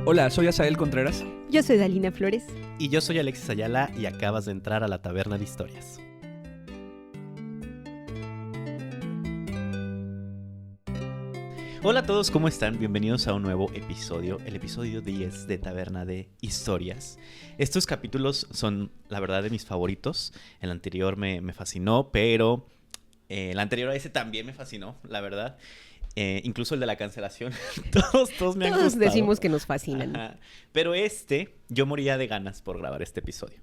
Hola, soy Asael Contreras. Yo soy Dalina Flores. Y yo soy Alexis Ayala y acabas de entrar a la Taberna de Historias. Hola a todos, ¿cómo están? Bienvenidos a un nuevo episodio, el episodio 10 de Taberna de Historias. Estos capítulos son, la verdad, de mis favoritos. El anterior me fascinó, pero el anterior a ese también me fascinó, la verdad. Incluso el de la cancelación. todos me han gustado. Todos decimos que nos fascinan. Ajá. Pero yo moría de ganas por grabar este episodio.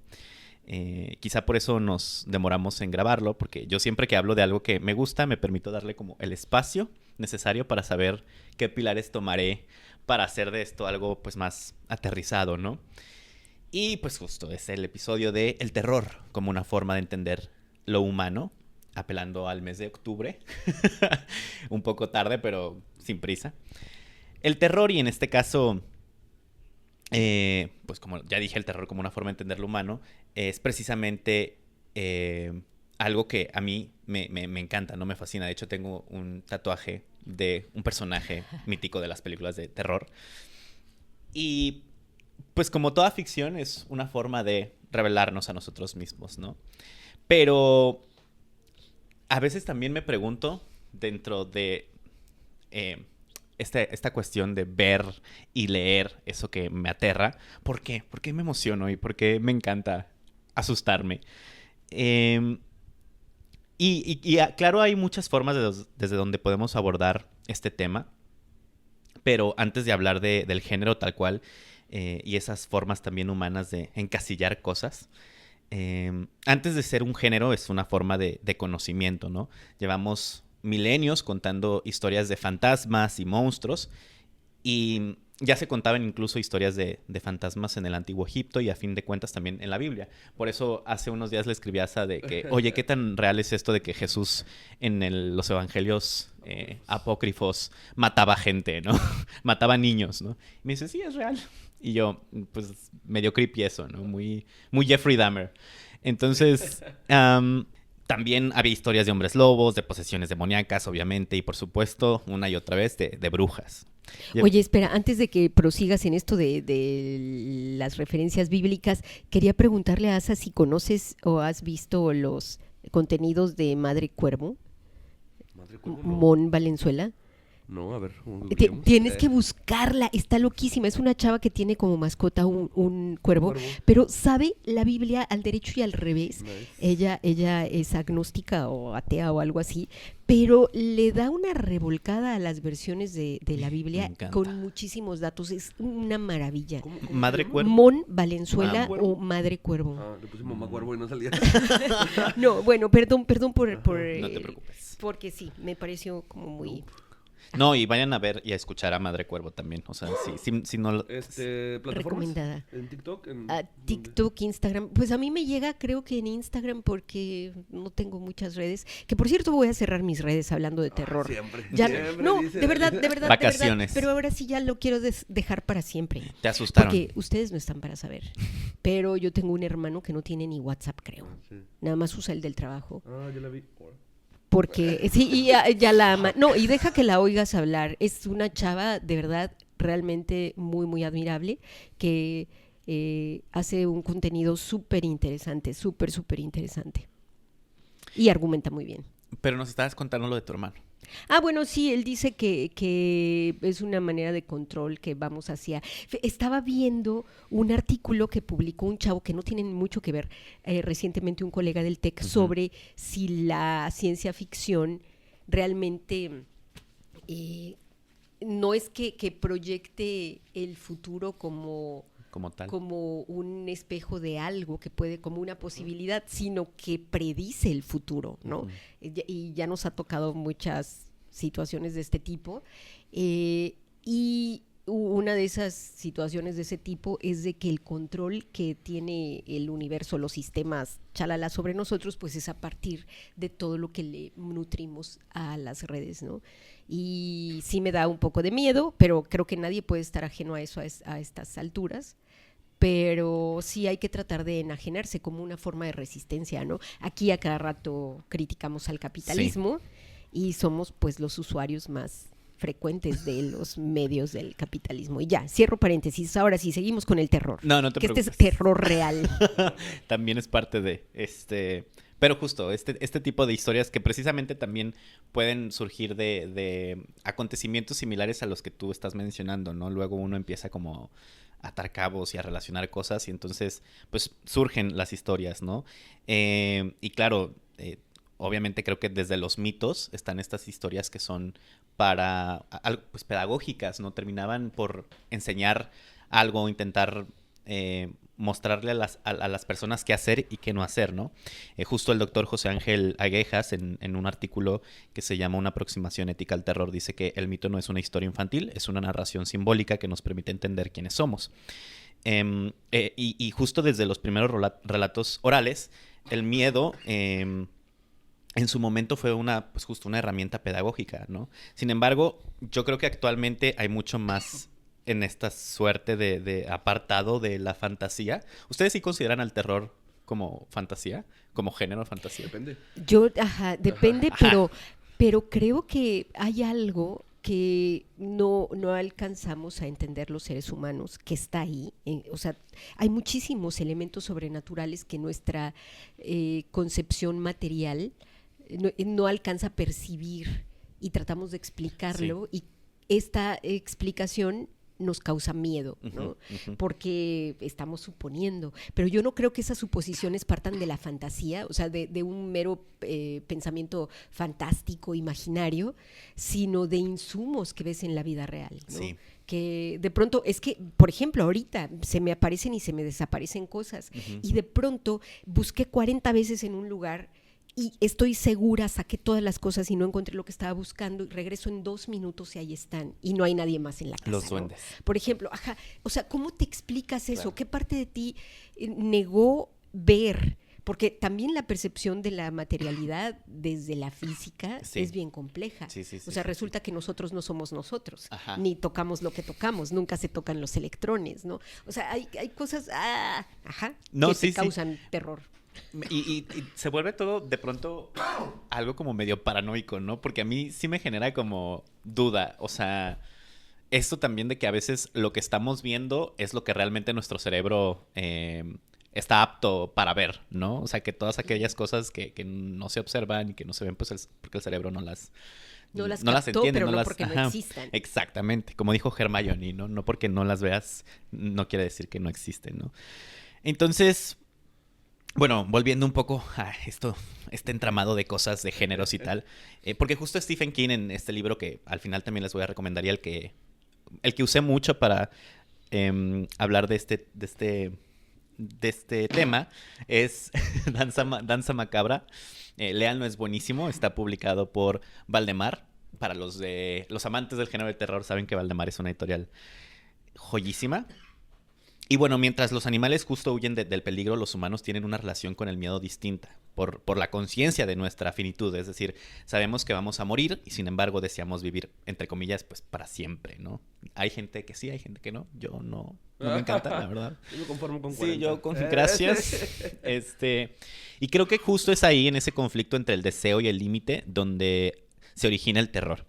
Quizá por eso nos demoramos en grabarlo, porque yo siempre que hablo de algo que me gusta, me permito darle como el espacio necesario para saber qué pilares tomaré para hacer de esto algo pues más aterrizado, ¿no? Y pues justo es el episodio de el terror como una forma de entender lo humano, apelando al mes de octubre. Un poco tarde, pero sin prisa. El terror, y en este caso, pues como ya dije, el terror como una forma de entender lo humano, es precisamente algo que a mí me encanta, ¿no? Me fascina. De hecho, tengo un tatuaje de un personaje mítico de las películas de terror. Y pues como toda ficción es una forma de revelarnos a nosotros mismos, ¿no? Pero a veces también me pregunto, dentro de esta cuestión de ver y leer eso que me aterra, ¿por qué? ¿Por qué me emociono y por qué me encanta asustarme? Claro, hay muchas formas desde donde podemos abordar este tema, pero antes de hablar del género tal cual y esas formas también humanas de encasillar cosas, antes de ser un género es una forma de conocimiento, ¿no? Llevamos milenios contando historias de fantasmas y monstruos, y ya se contaban incluso historias de fantasmas en el Antiguo Egipto y a fin de cuentas también en la Biblia. Por eso hace unos días le escribí a Asa de que, oye, ¿qué tan real es esto de que Jesús en los evangelios apócrifos mataba gente, ¿no? Mataba niños, ¿no? Y me dice, sí, es real. Y yo, pues, medio creepy eso, ¿no? Muy Jeffrey Dahmer. Entonces, también había historias de hombres lobos, de posesiones demoníacas, obviamente, y por supuesto, una y otra vez, de brujas. Oye, espera, antes de que prosigas en esto de las referencias bíblicas, quería preguntarle a Asa si conoces o has visto los contenidos de Madre Cuervo. Madre Cuervo, no. Mon Valenzuela. No, a ver. Tienes que buscarla, está loquísima. Es una chava que tiene como mascota un cuervo, pero sabe la Biblia al derecho y al revés. Nice. Ella es agnóstica o atea o algo así, pero le da una revolcada a las versiones de la Biblia con muchísimos datos. Es una maravilla. ¿Cómo Madre se llama? Cuervo. Mon Valenzuela ¿Cuervo? o Madre Cuervo. Ah, le puse Mamá Cuervo y no salía. No, bueno, perdón por No te preocupes. porque sí, me pareció como muy... No, y vayan a ver y a escuchar a Madre Cuervo también. O sea, si no... ¿Plataformas? Recomendada. ¿En TikTok? TikTok, Instagram. Pues a mí me llega, creo que en Instagram, porque no tengo muchas redes. Que por cierto voy a cerrar mis redes hablando de terror. Siempre. Ya, Siempre no, dice. de verdad. Vacaciones. Pero ahora sí ya lo quiero dejar para siempre. Te asustaron. Porque ustedes no están para saber. Pero yo tengo un hermano que no tiene ni WhatsApp, creo. Sí. Nada más usa el del trabajo. Ya la vi. Porque sí, y ya la ama. No, y deja que la oigas hablar. Es una chava de verdad realmente muy, muy admirable que hace un contenido súper interesante, súper interesante. Y argumenta muy bien. Pero nos estabas contando lo de tu hermano. Bueno, sí, él dice que es una manera de control que vamos hacia... Estaba viendo un artículo que publicó un chavo que no tiene mucho que ver, recientemente un colega del TEC, sobre si la ciencia ficción realmente no es que proyecte el futuro como Tal. como un espejo de algo que puede, como una posibilidad, sino que predice el futuro, ¿no? Y ya nos ha tocado muchas situaciones de este tipo, y una de esas situaciones de ese tipo es de que el control que tiene el universo, los sistemas chalala sobre nosotros, pues es a partir de todo lo que le nutrimos a las redes, ¿no? Y sí me da un poco de miedo, pero creo que nadie puede estar ajeno a eso a estas alturas. Pero sí hay que tratar de enajenarse como una forma de resistencia, ¿no? Aquí a cada rato criticamos al capitalismo, y somos pues los usuarios más frecuentes de los medios del capitalismo. Y ya, cierro paréntesis. Ahora sí, seguimos con el terror. No te que preocupes. este es terror real. También es parte de pero justo este tipo de historias que precisamente también pueden surgir de acontecimientos similares a los que tú estás mencionando, ¿no? Luego uno empieza como a atar cabos y a relacionar cosas y entonces pues surgen las historias, ¿no? Y claro, obviamente creo que desde los mitos están estas historias que son pues pedagógicas, ¿no? Terminaban por enseñar algo, intentar mostrarle a las personas qué hacer y qué no hacer, ¿no? Justo el doctor José Ángel Aguejas, en un artículo que se llama Una aproximación ética al terror, dice que el mito no es una historia infantil, es una narración simbólica que nos permite entender quiénes somos. Y justo desde los primeros relatos orales, el miedo en su momento fue pues justo una herramienta pedagógica, ¿no? Sin embargo, yo creo que actualmente hay mucho más en esta suerte de apartado de la fantasía. ¿Ustedes sí consideran al terror como fantasía? ¿Como género de fantasía? Depende. Depende, pero creo que hay algo que no alcanzamos a entender los seres humanos, que está ahí. O sea, hay muchísimos elementos sobrenaturales que nuestra concepción material no alcanza a percibir y tratamos de explicarlo, y esta explicación nos causa miedo, ¿no? Porque estamos suponiendo. Pero yo no creo que esas suposiciones partan de la fantasía, o sea, de un mero pensamiento fantástico, imaginario, sino de insumos que ves en la vida real, ¿no? Sí. Que de pronto, es que, por ejemplo, ahorita se me aparecen y se me desaparecen cosas, y de pronto busqué 40 veces en un lugar y estoy segura, saqué todas las cosas y no encontré lo que estaba buscando, y regreso en 2 minutos y ahí están, y no hay nadie más en la casa. Los duendes. ¿No? Por ejemplo, o sea, ¿cómo te explicas eso? Claro. ¿Qué parte de ti negó ver? Porque también la percepción de la materialidad desde la física es bien compleja. O sea, resulta que nosotros no somos nosotros, ni tocamos lo que tocamos, nunca se tocan los electrones, ¿no? O sea, hay cosas que te causan terror. Y se vuelve todo de pronto algo como medio paranoico, ¿no? Porque a mí sí me genera como duda, o sea, esto también de que a veces lo que estamos viendo es lo que realmente nuestro cerebro está apto para ver, ¿no? O sea, que todas aquellas cosas que no se observan y que no se ven, pues porque el cerebro no las entiende, pero no porque no existan. Exactamente, como dijo Hermione, ¿no? No porque no las veas no quiere decir que no existen, ¿no? Entonces, bueno, volviendo un poco a este entramado de cosas de géneros y tal, porque justo Stephen King en este libro que al final también les voy a recomendar y el que usé mucho para hablar de este tema es Danza Macabra. Léanlo, es buenísimo, está publicado por Valdemar. Para los amantes del género de terror saben que Valdemar es una editorial joyísima. Y bueno, mientras los animales justo huyen del peligro, los humanos tienen una relación con el miedo distinta, por la conciencia de nuestra finitud. Es decir, sabemos que vamos a morir y sin embargo deseamos vivir, entre comillas, pues para siempre, ¿no? Hay gente que sí, hay gente que no. Yo no me encanta, la verdad. Yo me conformo con 40. Sí, gracias. Y creo que justo es ahí, en ese conflicto entre el deseo y el límite, donde se origina el terror.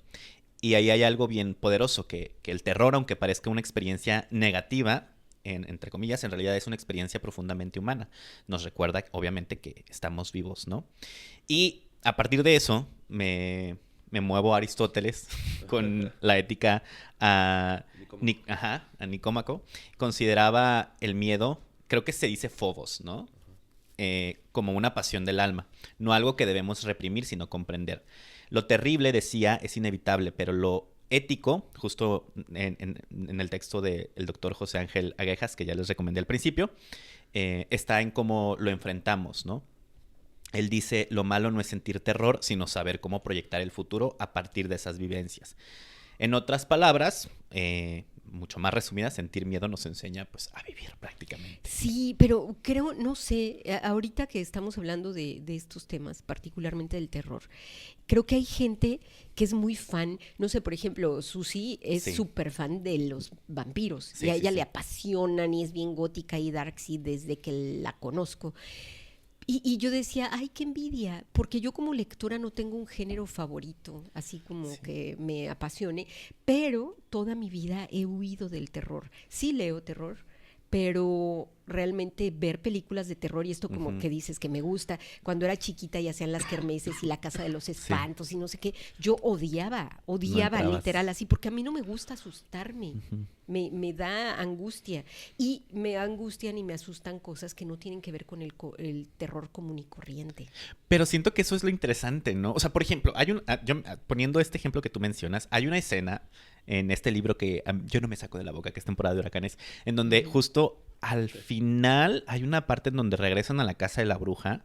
Y ahí hay algo bien poderoso, que el terror, aunque parezca una experiencia negativa, entre comillas, en realidad es una experiencia profundamente humana. Nos recuerda, obviamente, que estamos vivos, ¿no? Y a partir de eso, me muevo a Aristóteles con la ética a Nicómaco. Consideraba el miedo, creo que se dice phobos, ¿no? Como una pasión del alma, no algo que debemos reprimir, sino comprender. Lo terrible, decía, es inevitable, pero lo ético, justo en el texto del doctor José Ángel Aguejas, que ya les recomendé al principio, está en cómo lo enfrentamos, ¿no? Él dice, lo malo no es sentir terror, sino saber cómo proyectar el futuro a partir de esas vivencias. En otras palabras, mucho más resumidas, sentir miedo nos enseña pues a vivir prácticamente. Sí, pero creo, no sé, ahorita que estamos hablando de estos temas, particularmente del terror, creo que hay gente que es muy fan, no sé, por ejemplo, Susi es súper fan de los vampiros, y a ella le apasionan y es bien gótica y darksy desde que la conozco. Y yo decía, ay, qué envidia, porque yo como lectora no tengo un género favorito, así como Sí. que me apasione, pero toda mi vida he huido del terror. Sí leo terror, pero realmente ver películas de terror y esto como Ujú. que dices que me gusta, cuando era chiquita y hacían las kermeses y la casa de los Sí. espantos y no sé qué, yo odiaba entrabas. literal así, porque a mí no me gusta asustarme, Ujú. me da angustia y me angustian y me asustan cosas que no tienen que ver con el terror común y corriente. Pero siento que eso es lo interesante, ¿no? O sea, por ejemplo, poniendo este ejemplo que tú mencionas, hay una escena en este libro que yo no me saco de la boca, que es Temporada de Huracanes, en donde Ujú. justo al final hay una parte en donde regresan a la casa de la bruja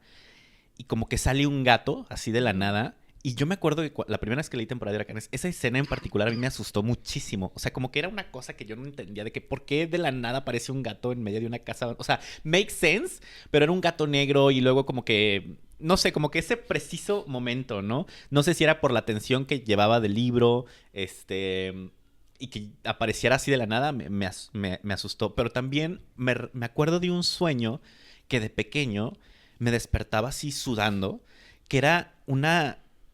y como que sale un gato así de la Ujú. nada. Y yo me acuerdo que la primera vez que leí Temporada de Huracanes, esa escena en particular a mí me asustó muchísimo. O sea, como que era una cosa que yo no entendía de que por qué de la nada aparece un gato en medio de una casa. O sea, makes sense, pero era un gato negro y luego como que, no sé, como que ese preciso momento, ¿no? No sé si era por la tensión que llevaba del libro, y que apareciera así de la nada, me asustó. Pero también me acuerdo de un sueño que de pequeño me despertaba así sudando, que era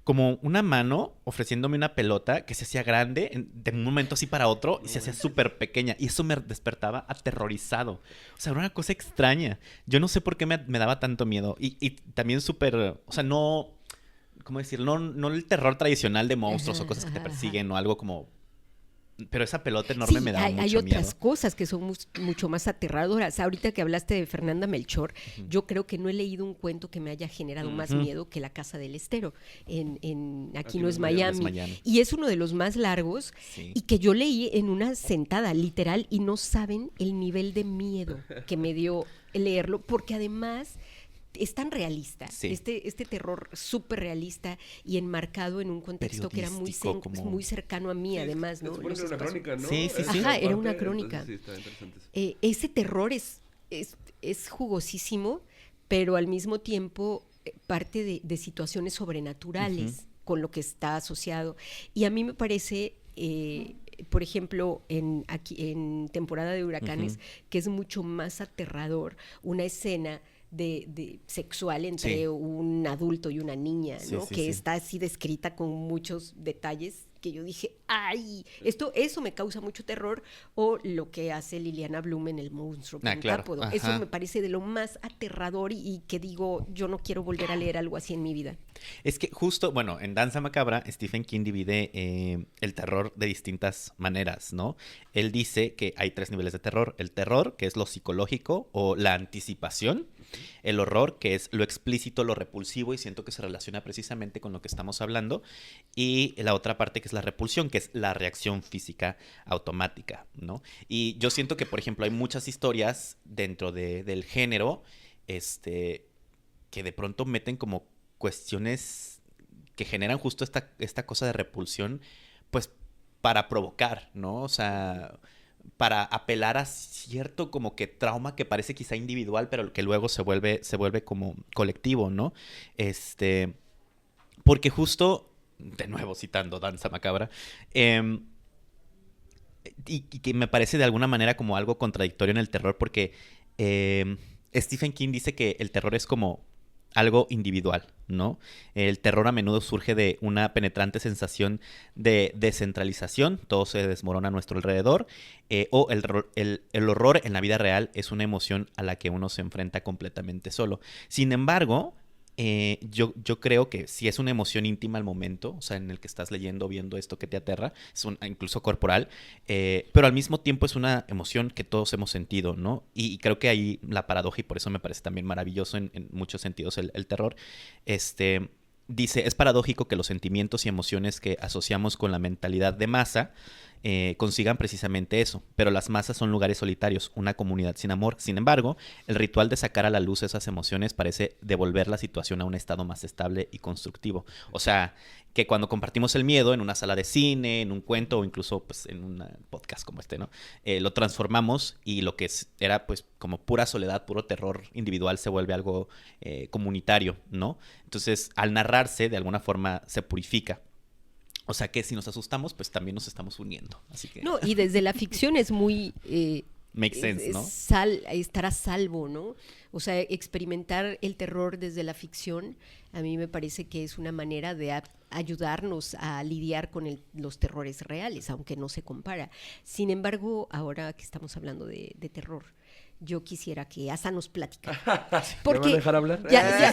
como una mano ofreciéndome una pelota que se hacía grande de un momento así para otro y No se hacía manches. súper pequeña. Y eso me despertaba aterrorizado. O sea, era una cosa extraña. Yo no sé por qué me daba tanto miedo. Y también súper, o sea, no, ¿cómo decirlo? No el terror tradicional de monstruos o Ajá, cosas que te ajá, ajá. persiguen o algo como... Pero esa pelota enorme me Sí, daba hay mucho otras miedo. cosas que son mucho más aterradoras. Ahorita que hablaste de Fernanda Melchor, Ujú. yo creo que no he leído un cuento que me haya generado más Ujú. miedo que La Casa del Estero, en Aquí Aquí no no es es No Miami. es Miami. Miami. Y es uno de los más largos Sí. y que yo leí en una sentada, literal, y no saben el nivel de miedo que me dio leerlo, porque además es tan realista, Sí. este terror súper realista y enmarcado en un contexto que era Periodístico, como... muy cercano a mí, Sí, además, se ¿no? supone Los que era una espacios. crónica, ¿no? Sí, sí, sí. Ajá, Esta era una parte, crónica. entonces sí, está interesante eso. Ese terror es jugosísimo, pero al mismo tiempo parte de situaciones Ujú. sobrenaturales con lo que está asociado. Y a mí me parece, por ejemplo, aquí en Temporada de Huracanes, Ujú. que es mucho más aterrador una escena de sexual Sí. entre un adulto y una niña, Sí, ¿no? sí, Que sí. está así descrita con muchos detalles que yo dije, ay, eso me causa mucho terror, o lo que hace Liliana Blum en El monstruo Ah, claro. pentápodo. Eso me Ajá. parece de lo más aterrador y que digo, yo no quiero volver a leer algo así en mi vida. Es que justo, bueno, en Danza Macabra, Stephen King divide el terror de distintas maneras, ¿no? Él dice que hay 3 niveles de terror. El terror, que es lo psicológico o la anticipación. El horror, que es lo explícito, lo repulsivo, y siento que se relaciona precisamente con lo que estamos hablando. Y la otra parte, que es la repulsión, que es la reacción física automática, ¿no? Y yo siento que, por ejemplo, hay muchas historias dentro del género, este, que de pronto meten como cuestiones que generan justo esta cosa de repulsión, pues para provocar, ¿no? O sea, para apelar a cierto como que trauma que parece quizá individual, pero que luego se vuelve como colectivo, ¿no? Este, porque justo, de nuevo citando Danza Macabra, y que me parece de alguna manera como algo contradictorio en el terror, porque Stephen King dice que el terror es como algo individual, ¿no? El terror a menudo surge de una penetrante sensación de descentralización, todo se desmorona a nuestro alrededor, o el horror en la vida real es una emoción a la que uno se enfrenta completamente solo. Sin embargo, yo creo que si es una emoción íntima al momento, o sea, en el que estás leyendo, viendo esto que te aterra, incluso corporal, pero al mismo tiempo es una emoción que todos hemos sentido, ¿no? Y creo que ahí la paradoja, y por eso me parece también maravilloso en muchos sentidos el terror, dice, es paradójico que los sentimientos y emociones que asociamos con la mentalidad de masa consigan precisamente eso, pero las masas son lugares solitarios, una comunidad sin amor. Sin embargo, el ritual de sacar a la luz esas emociones parece devolver la situación a un estado más estable y constructivo. O sea, que cuando compartimos el miedo en una sala de cine, en un cuento o incluso pues, en un podcast como este, ¿no? Lo transformamos y lo que era pues como pura soledad, puro terror individual se vuelve algo comunitario, ¿no? Entonces, al narrarse, de alguna forma se purifica. O sea que si nos asustamos, pues también nos estamos uniendo. Así que... No, y desde la ficción es muy Makes sense, ¿no? Estar a salvo, ¿no? O sea, experimentar el terror desde la ficción, a mí me parece que es una manera de ayudarnos a lidiar con los terrores reales, aunque no se compara. Sin embargo, ahora que estamos hablando de terror, yo quisiera que Asa nos platicara. ¿Me van a dejar hablar?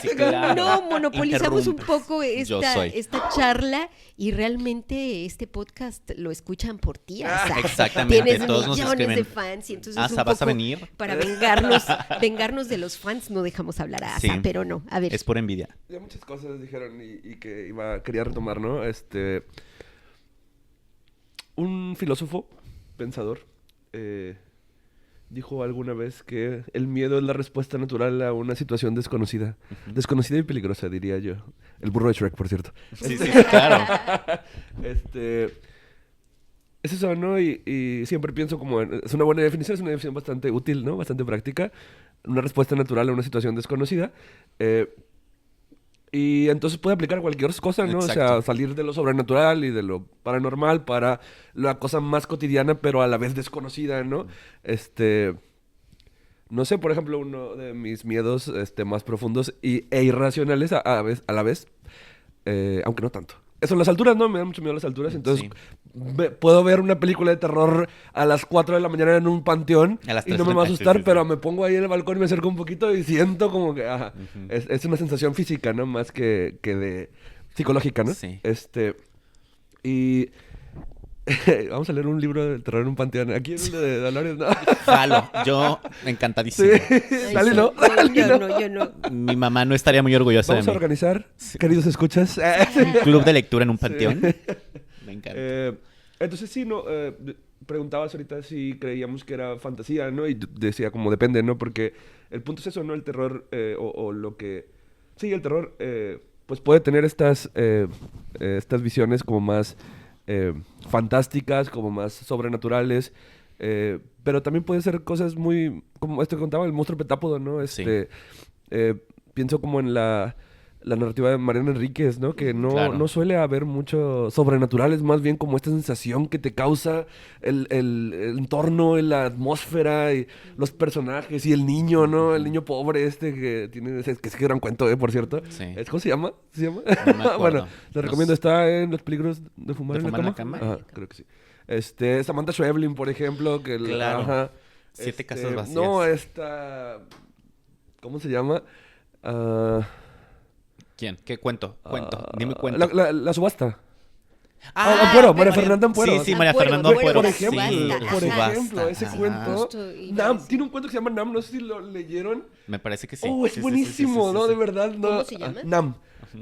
Sí, claro. No, monopolizamos un poco Yo soy. esta charla y realmente este podcast lo escuchan por ti, Asa. Exactamente, Tienes todos nos millones escriben. de fans y entonces Asa, un ¿vas a poco venir? para vengarnos de los fans, no dejamos hablar a Asa, Sí. pero no, a ver. Es por envidia. Ya muchas cosas dijeron y que quería retomar, ¿no? Un filósofo, pensador, dijo alguna vez que el miedo es la respuesta natural a una situación desconocida. Desconocida y peligrosa, diría yo. El burro de Shrek, por cierto. Sí, sí, claro. Es eso, ¿no? Y siempre pienso como... es una buena definición, es una definición bastante útil, ¿no? Bastante práctica. Una respuesta natural a una situación desconocida. Y entonces puede aplicar cualquier cosa, ¿no? Exacto. O sea, salir de lo sobrenatural y de lo paranormal para la cosa más cotidiana, pero a la vez desconocida, ¿no? No sé, por ejemplo, uno de mis miedos más profundos e irracionales a la vez, aunque no tanto. Son las alturas, ¿no? Me da mucho miedo las alturas, entonces Sí. puedo ver una película de terror a las 4 de la mañana en un panteón A las y 3 no me de la va a mañana, asustar, sí, sí, pero sí. me pongo ahí en el balcón y me acerco un poquito y siento como que, ajá, es una sensación física, ¿no? Más que de psicológica, ¿no? Sí. Y vamos a leer un libro de terror en un panteón. Aquí en el de Dolores, ¿no? Jalo, yo encantadísimo. Sí, Ay, dale, sí. ¿no? Yo no. Mi mamá no estaría muy orgullosa Vamos a de mí. organizar, queridos escuchas. Club de lectura en un panteón. Me encanta. Entonces sí, no, preguntabas ahorita si creíamos que era fantasía, ¿no? Y decía como depende, ¿no? Porque el punto es eso, ¿no? El terror o lo que... Sí, el terror pues puede tener estas visiones como más fantásticas, como más sobrenaturales, pero también puede ser cosas muy... como esto que contaba, el monstruo petápodo, ¿no? Sí. Pienso como en la narrativa de Mariana Enríquez, ¿no? Que Claro. no suele haber mucho sobrenatural, es más bien como esta sensación que te causa el entorno, la atmósfera y los personajes y el niño, ¿no? El niño pobre que tiene que es gran cuento, por cierto. Sí. ¿Cómo se llama? ¿Se llama? No me acuerdo. Bueno, le recomiendo, está en Los peligros de fumar, ¿De en, fumar en la la cama. cama? Ajá, creo que sí. Samantha Schweblin, por ejemplo, que Claro. ajá, 7 casas vacías. no, ¿cómo se llama? ¿Quién? ¿Qué cuento? Dime cuento. La subasta. Ah, Ampuero, María Fernanda Ampuero. Sí, sí, María Ampuero, Fernanda Ampuero, Ampuero. Por ejemplo, Sí, por la ejemplo, subasta. ese Ajá. cuento. Justo iba a Nam, decir. tiene un cuento que se llama Nam, no sé si lo leyeron. Me parece que sí. Oh, es Sí, sí, sí, buenísimo, sí, sí, ¿no? sí. De verdad, no. ¿Cómo se llama? Nam.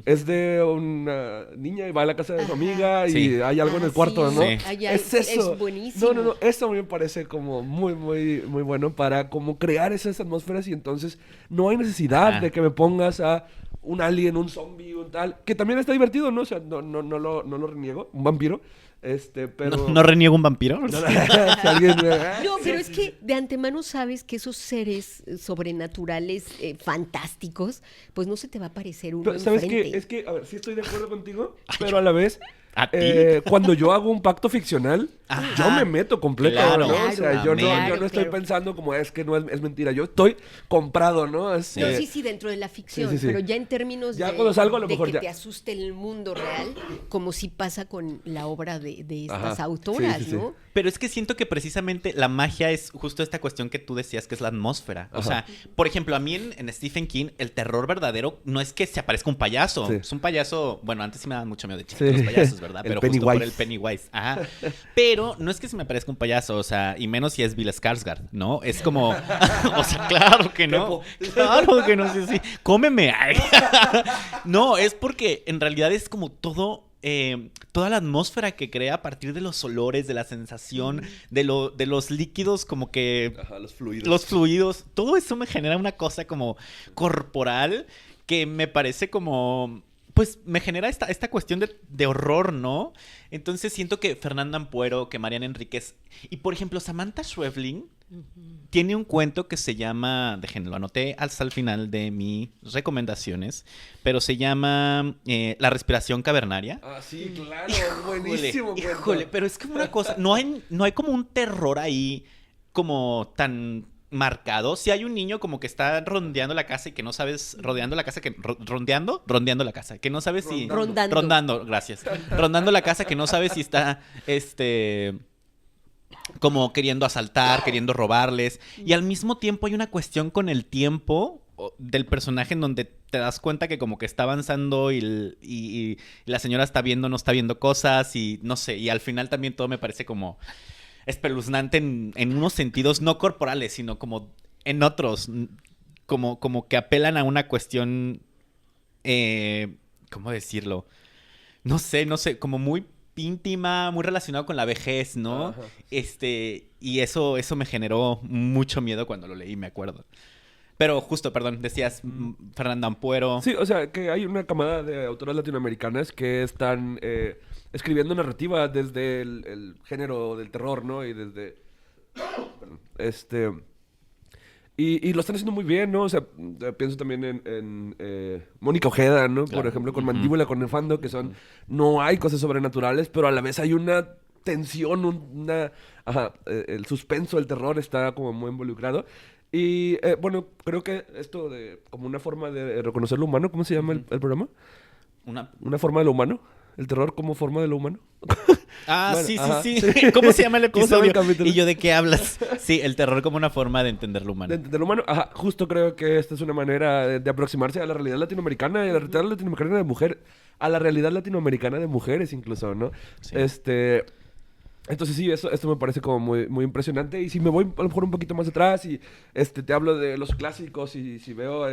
Es de una niña y va a la casa de su Ajá. amiga y Sí. hay algo en el cuarto, sí. ¿no? Sí. Es eso. Es buenísimo. No, eso a mí me parece como muy, muy, muy bueno para como crear esas atmósferas y entonces no hay necesidad Ajá. de que me pongas a un alien, un zombie, un tal, que también está divertido, ¿no? O sea, no lo reniego, un vampiro, pero... ¿No reniego un vampiro? Si alguien... No, pero es que de antemano sabes que esos seres sobrenaturales, fantásticos, pues no se te va a aparecer uno Pero, ¿sabes enfrente. qué? Es que, a ver, sí estoy de acuerdo contigo, pero a la vez, ¿A ti? cuando yo hago un pacto ficcional, Ajá. yo me meto completo, Claro. ¿no? O sea, yo Claro, no estoy claro. pensando como es que no es mentira, yo estoy comprado, ¿no? No, sí, dentro de la ficción, sí, sí. pero ya en términos Ya cuando salgo, a lo de mejor que ya. te asuste el mundo real, como si pasa con la obra de estas Ajá. autoras, Sí, sí, sí. ¿no? Pero es que siento que precisamente la magia es justo esta cuestión que tú decías, que es la atmósfera. O Ajá. sea, por ejemplo, a mí en Stephen King, el terror verdadero no es que se aparezca un payaso. Sí. Es un payaso, bueno, antes sí me daban mucho miedo de chiquito Sí. los payasos, ¿verdad? El Pero justo por Pennywise. el Pennywise. Ajá. Pero no es que se me aparezca un payaso, o sea, y menos si es Bill Skarsgård, ¿no? Es como, o sea, claro que no. Claro que no, sí. Cómeme. Ay. No, es porque en realidad es como todo... toda la atmósfera que crea a partir de los olores, de la sensación, de los líquidos como que... Ajá, los fluidos. Los fluidos, todo eso me genera una cosa como corporal que me parece como... Pues me genera esta cuestión de horror, ¿no? Entonces siento que Fernanda Ampuero, que Mariana Enríquez... Y por ejemplo, Samantha Schweblin tiene un cuento que se llama... Déjenlo, anoté hasta el final de mis recomendaciones. Pero se llama La respiración cavernaria. Ah, sí, claro, buenísimo. Híjole, pero es como una cosa, no hay como un terror ahí como tan marcado. Si hay un niño como que está rondeando la casa y que no sabes, rodeando la casa, que rondeando la casa, que no sabes si rondando, gracias. Rondando la casa, que no sabes si está como queriendo asaltar, queriendo robarles, y al mismo tiempo hay una cuestión con el tiempo del personaje en donde te das cuenta que como que está avanzando y la señora está viendo, no está viendo cosas y no sé, y al final también todo me parece como espeluznante en unos sentidos no corporales, sino como en otros, como que apelan a una cuestión, ¿cómo decirlo? No sé, como muy íntima, muy relacionado con la vejez, ¿no? Ajá. Y eso me generó mucho miedo cuando lo leí, me acuerdo. Pero justo, perdón, decías Fernanda Ampuero. Sí, o sea, que hay una camada de autoras latinoamericanas que están escribiendo narrativa desde el género del terror, ¿no? Y desde... perdón, y lo están haciendo muy bien, ¿no? O sea, pienso también en Mónica Ojeda, ¿no? Claro. Por ejemplo, con Mandíbula, con Nefando, que son... No hay cosas sobrenaturales, pero a la vez hay una tensión, el suspenso, el terror está como muy involucrado. Y, bueno, creo que esto de... Como una forma de reconocer lo humano, ¿cómo se llama el programa? Una forma de lo humano. El terror como forma de lo humano. Ah, Bueno, sí. ¿Cómo se llama el ¿Cómo se llama episodio? el capítulo? ¿Y yo de qué hablas? Sí, el terror como una forma de entender lo humano. De lo humano, justo creo que esta es una manera de aproximarse a la realidad latinoamericana y a la realidad latinoamericana de mujer, a la realidad latinoamericana de mujeres incluso, ¿no? Sí. Entonces sí, esto me parece como muy, muy impresionante. Y si me voy a lo mejor un poquito más atrás y te hablo de los clásicos y si veo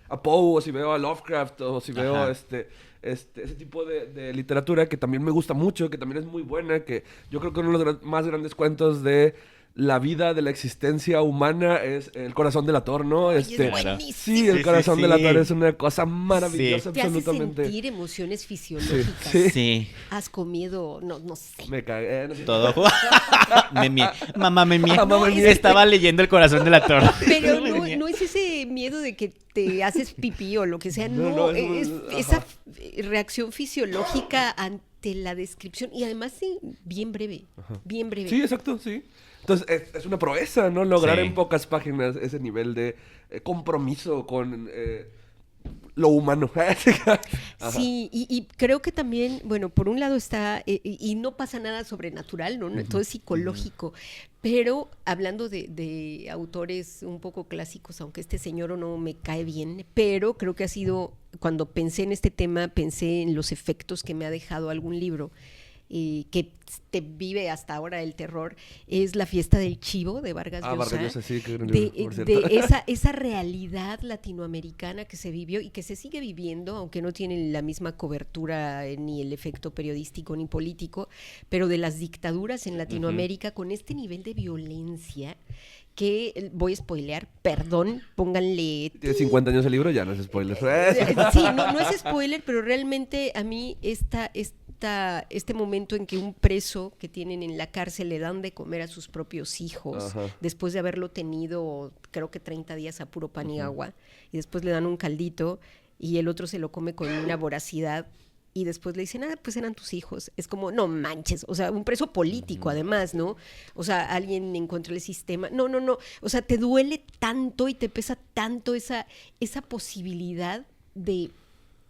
a Poe o si veo a Lovecraft o si veo Ajá. ese tipo de literatura que también me gusta mucho, que también es muy buena, que yo creo que uno de los más grandes cuentos de la vida, de la existencia humana es El corazón del ator, ¿no? Ay, es buenísimo. Sí, El Sí, corazón sí, del sí. ator es una cosa maravillosa, Te hace absolutamente. sentir emociones fisiológicas. Sí. Sí. Asco, miedo, no sé. Me cagué. No sé. Todo. Mamá me mie. Mamá me mie. Estaba leyendo El corazón de la torre. Pero no es ese miedo de que te haces pipí o lo que sea, No, no, es es muy- esa reacción fisiológica ante la descripción y además sí, bien breve, bien breve. Sí, exacto, sí. Entonces, es una proeza, ¿no? Lograr Sí. en pocas páginas ese nivel de compromiso con lo humano. Ajá. Sí, y creo que también, bueno, por un lado está, y no pasa nada sobrenatural, ¿no? Todo es psicológico, pero hablando de autores un poco clásicos, aunque este señor no me cae bien, pero creo que ha sido, cuando pensé en este tema, pensé en los efectos que me ha dejado algún libro. Que te vive hasta ahora el terror, es La fiesta del chivo de Vargas Llosa. Vargas Llosa, sí, qué gran de, libro, por cierto. de esa realidad latinoamericana que se vivió y que se sigue viviendo, aunque no tiene la misma cobertura ni el efecto periodístico ni político, pero de las dictaduras en Latinoamérica con este nivel de violencia que voy a spoilear, perdón, pónganle... Tiene 50 años el libro, ya no es spoiler. Sí, no es spoiler, pero realmente a mí este momento en que un preso que tienen en la cárcel le dan de comer a sus propios hijos, Ajá. después de haberlo tenido creo que 30 días a puro pan y agua, y después le dan un caldito y el otro se lo come con una voracidad y después le dicen, pues eran tus hijos. Es como, no manches, o sea, un preso político además, ¿no? O sea, alguien en contra del sistema. No, o sea, te duele tanto y te pesa tanto esa posibilidad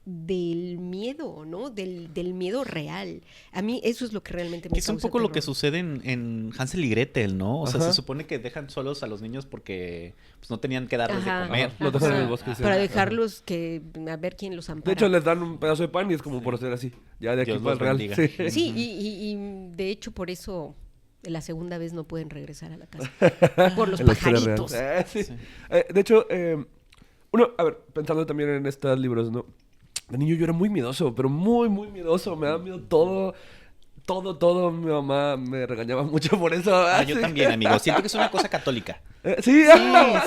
del miedo, ¿no? Del miedo real. A mí eso es lo que realmente me Que es un causa poco lo que terror. sucede en Hansel y Gretel, ¿no? O sea, Ajá. se supone que dejan solos a los niños porque pues, no tenían que darles Ajá, de comer. Lo dejan en el ajá, bosque, sí. para Ajá. dejarlos a ver quién los ampara. De hecho, les dan un pedazo de pan y es como por hacer así. Ya de aquí Dios para el los real. bendiga. Sí. Sí, y de hecho por eso la segunda vez no pueden regresar a la casa. Por los En la historia real. pajaritos. Sí. Sí. De hecho, a ver, pensando también en estos libros, ¿no? De niño yo era muy miedoso, pero muy, muy miedoso. Me daba miedo todo. Todo. Mi mamá me regañaba mucho por eso. Yo Sí. también, amigo. Siento que es una cosa católica. Sí,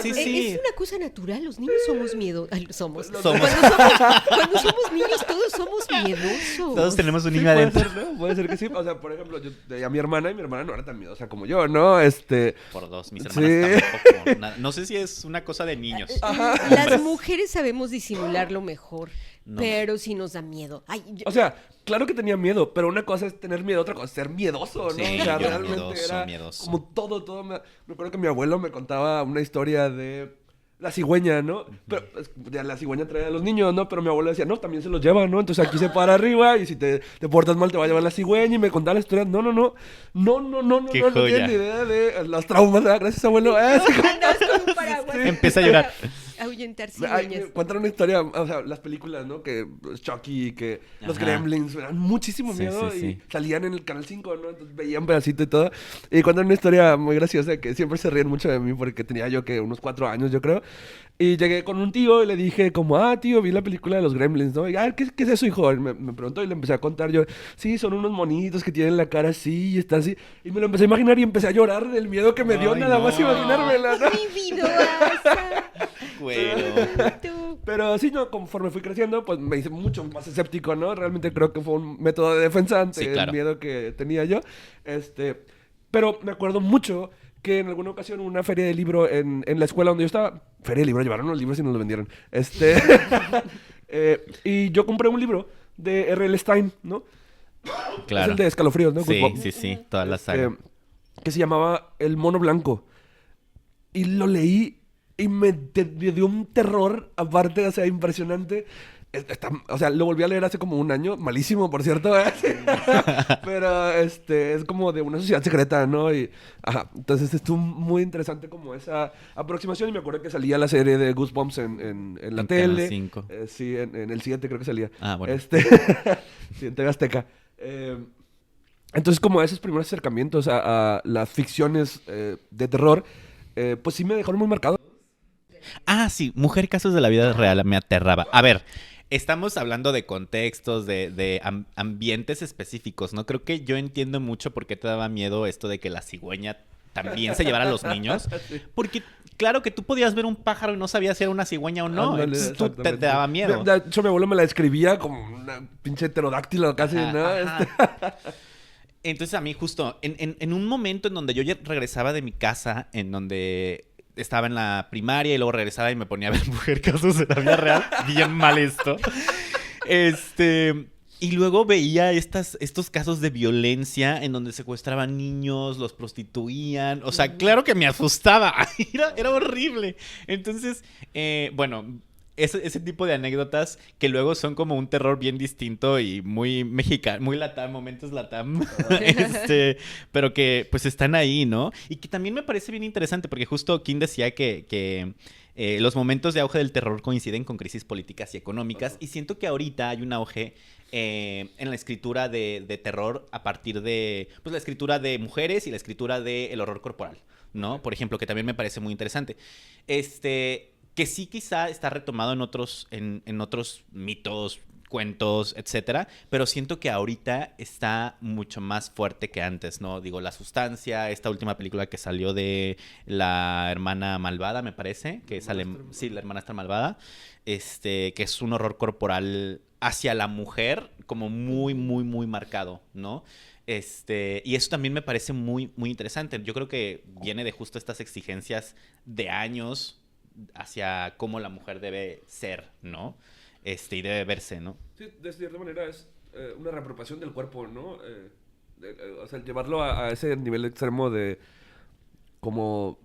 Sí. Es una cosa natural, los niños somos miedo. Somos. Cuando somos niños todos somos miedosos. Todos tenemos un Sí, niño puede adentro. ser, ¿no? Puede ser que sí. O sea, por ejemplo, yo veía a mi hermana y mi hermana no era tan miedosa como yo, ¿no? Por dos, mis Sí. hermanas tampoco. No sé si es una cosa de niños. Las mujeres sabemos disimularlo mejor. No. Pero sí nos da miedo. Ay, O sea, claro que tenía miedo, pero una cosa es tener miedo, otra cosa es ser miedoso, ¿no? Sí, o sea, yo realmente era miedoso. como todo. Me acuerdo que mi abuelo me contaba una historia de la cigüeña, ¿no? Pero ya la cigüeña trae a los niños, ¿no? Pero mi abuelo decía, no, también se los lleva, ¿no? Entonces aquí se para arriba y si te portas mal te va a llevar la cigüeña y me contaba la historia. No Qué no joya. tienen ni idea de los traumas, ¿verdad? Gracias, abuelo. Sí. andas con un paraguas. Empieza a llorar. Ahuyentar Ay, cigüeñas. me cuentan una historia, o sea, las películas, ¿no? Que Chucky, que los Ajá. Gremlins, me dan muchísimo Sí, miedo sí, y sí. salían en el Canal 5, ¿no? Entonces veían pedacito y todo. Y cuentan una historia muy graciosa que siempre se ríen mucho de mí porque tenía yo que unos 4 años, yo creo. Y llegué con un tío y le dije como, tío, vi la película de los Gremlins, ¿no? Y, ¿qué es eso, hijo? Y me preguntó y le empecé a contar yo, sí, son unos monitos que tienen la cara así y están así. Y me lo empecé a imaginar y empecé a llorar del miedo que me dio Ay, nada no. más imaginármela, ¿no? Mi vida. Bueno. Tú. Pero sí, no, conforme fui creciendo, pues me hice mucho más escéptico, ¿no? Realmente creo que fue un método de defensa ante Sí, claro. el miedo que tenía yo. Pero me acuerdo mucho que en alguna ocasión hubo una feria de libro en la escuela donde yo estaba. Feria de libro, llevaron los libros y nos los vendieron. Y yo compré un libro de R.L. Stein, ¿no? Es Claro. el de Escalofríos, ¿no? Sí, Goosebumps. sí, toda la saga. Que se llamaba El Mono Blanco. Y lo leí y me dio un terror, aparte, o sea, impresionante. O sea, lo volví a leer hace como un año, malísimo, por cierto, ¿eh? Pero es como de una sociedad secreta, ¿no? Y, entonces estuvo muy interesante como esa aproximación. Y me acuerdo que salía la serie de Goosebumps en la En tele. Canal 5. Sí, en el 7 creo que salía. Bueno. Sí, en TV Azteca. Entonces, como esos primeros acercamientos a las ficciones de terror, pues sí me dejaron muy marcado. Sí, Mujer Casos de la Vida Real me aterraba. A ver, estamos hablando de contextos, de ambientes específicos, ¿no? Creo que yo entiendo mucho por qué te daba miedo esto de que la cigüeña también se llevara a los niños. Porque, claro que tú podías ver un pájaro y no sabías si era una cigüeña o no. Ándale, Entonces tú te exactamente. daba miedo. De hecho, mi abuelo me la describía como una pinche pterodáctilo casi, ¿no? Ajá. Entonces a mí justo, en un momento en donde yo ya regresaba de mi casa, en donde estaba en la primaria y luego regresaba y me ponía a ver Mujer Casos de la Vida Real, bien mal esto. Y luego veía estos casos de violencia en donde secuestraban niños, los prostituían. O sea, claro que me asustaba. Era horrible. Entonces, bueno, ese tipo de anécdotas que luego son como un terror bien distinto y muy mexicano, muy latam, momentos latam. Pero que pues están ahí, ¿no? Y que también me parece bien interesante porque justo King decía que los momentos de auge del terror coinciden con crisis políticas y económicas. Y siento que ahorita hay un auge en la escritura de terror a partir de pues la escritura de mujeres y la escritura del horror corporal, ¿no? Por ejemplo, que también me parece muy interesante. Que sí quizá está retomado en otros mitos, cuentos, etcétera, pero siento que ahorita está mucho más fuerte que antes, ¿no? Digo, La Sustancia, esta última película que salió de La Hermana Malvada, me parece, que sale, sí, La Hermanastra Malvada, que es un horror corporal hacia la mujer como muy, muy, muy marcado, ¿no? Y eso también me parece muy, muy interesante. Yo creo que viene de justo estas exigencias de años hacia cómo la mujer debe ser, ¿no? Y debe verse, ¿no? Sí, de cierta manera es una reapropiación del cuerpo, ¿no? O sea, llevarlo a ese nivel extremo de como